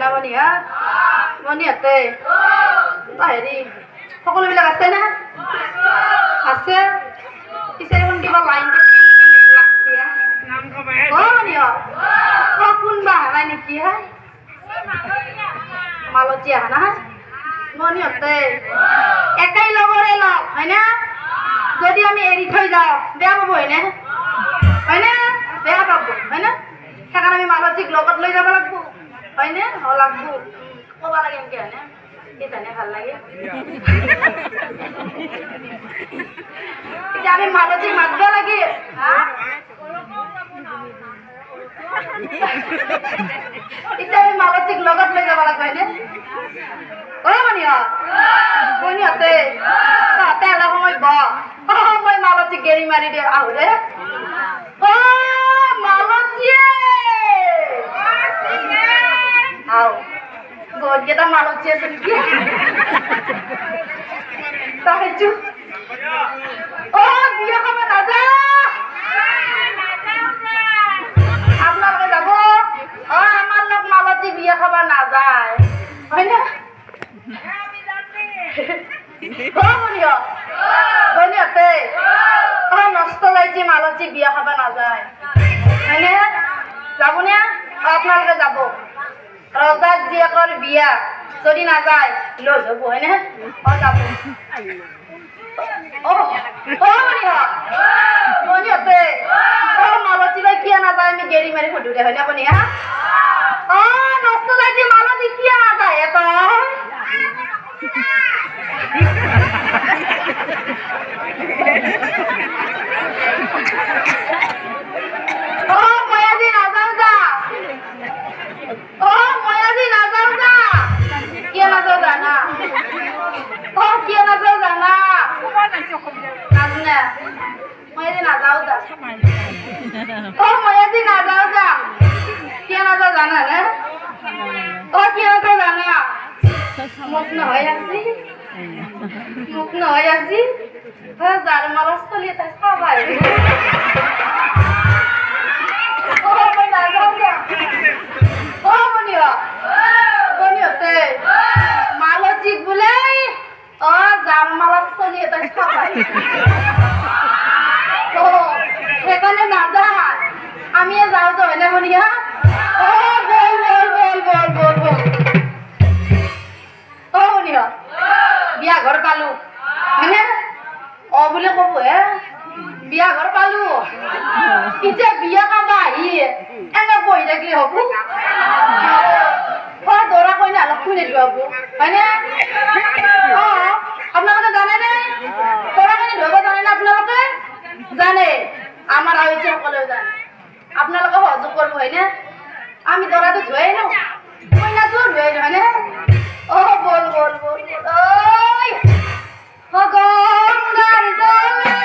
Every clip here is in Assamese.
না বনি হা বনিহঁতে হেৰি সকলোবিলাক আছে না আছে পিছে এখন কিবা লাইন লাগছে বনি কোনবা হালাই নেকি হা মালতী আহা না বনিহঁতে একাই লগৰে লগ হয়নে যদি আমি এৰি থৈ যাওঁ বেয়া পাব হয়নে হয়নে বেয়া পাব হয়নে সেইকাৰণে আমি মালতীক লগত লৈ যাব লাগিব হয়নে লাগিব ক'ব লাগে এনেকৈ হয়নে সেইকাৰণে ভাল লাগে এতিয়া আমি মালতীক মাতিব লাগে এতিয়া আমি মালতীক লগত লৈ যাব লাগিব হয়নে বনিহঁতে তহঁতে অলপ সময় মই মালতীক গেৰি মাৰি দিওঁ আহো দে মালতীয়ে আও গৰকেইটা মালতী আছে নেকি তাইছো বিয়া খাব নাযা আপোনালোকে যাব আমাৰ লগ মালতী বিয়া খাব নাযায় হয়নে বনিহঁতে নষ্ট যাইছে মালতী বিয়া খাব নাযায় হয়নে যাবনে আপোনালোকে যাব ৰজা জীয়েকৰ বিয়া যদি নাযায় লজ হ'ব হয়নে যাব বনিহঁতে মালতী বাই কিয় নাযায় আমি গেৰি মাৰি সুধো দে হয়নে বনি হা নষ্ট যাইছে মালতী কিয় নাযায় মই আজি নাযাওঁ যা কিয় নাযাওঁ জানা কিয় নাযাওঁ জানা নাজানে মই আজি নাযাওঁ যা মই আজি নাযাওঁ যা কিয় নাযাওঁ জানা নে কিয় নাযাওঁ জানা মোক নহয় আজি যাৰ মালত চলি এটা চাবাই মই নাযাওঁ যা বনিহঁতে মালতীক বোলে যাৰ মালত চলি এটা চাবাই সেইকাৰণে নাযায় আমি যাওঁ যে হয়নে বনিয়া বনিয়া বিয়া ঘৰ পালো হয়নে বুলি কব হে বিয়া ঘৰ পালো এতিয়া বিয়া খাব আহি এনে বহি থাকিলে হব দৰা কইনা অলপ শুনি দিব হব হয়নে আপোনালোকে জানে নে দৰা কইনা ধৰিব জানে নে আপোনালোকে জানে আমাৰ আয়োজন সকলেও জানে আপোনালোকে সহযোগ কৰিব হয়নে আমি দৰাটো ধুৱাই ন কইনাটো ধুৱাই ন হয়নে বল বল বল গংগাৰ জলে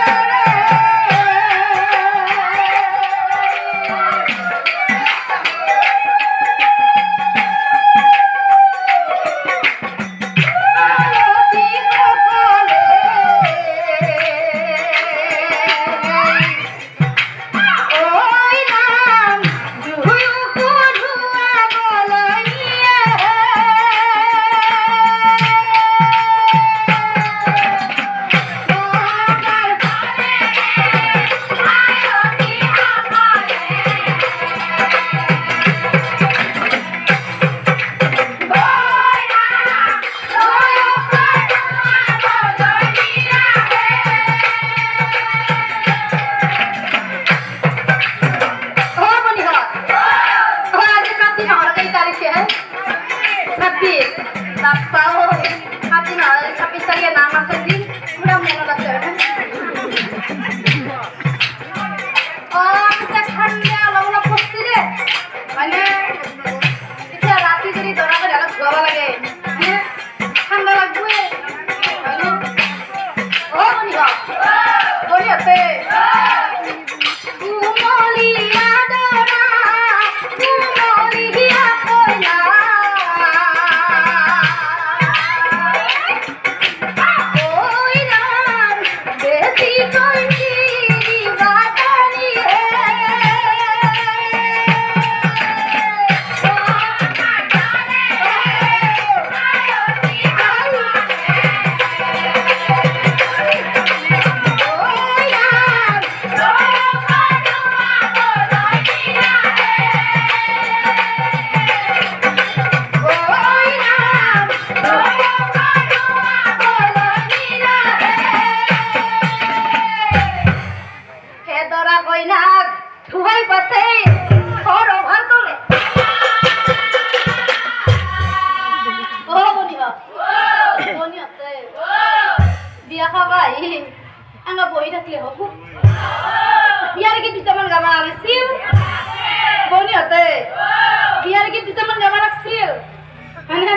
হয়নে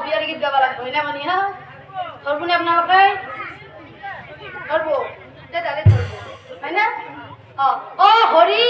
বিয়াৰ গীত গাব লাগিব হয়নে মানি হা ধৰবনে আপোনালোকে ধৰব তেতিয়াহ'লে ধৰব হয়নে হৰি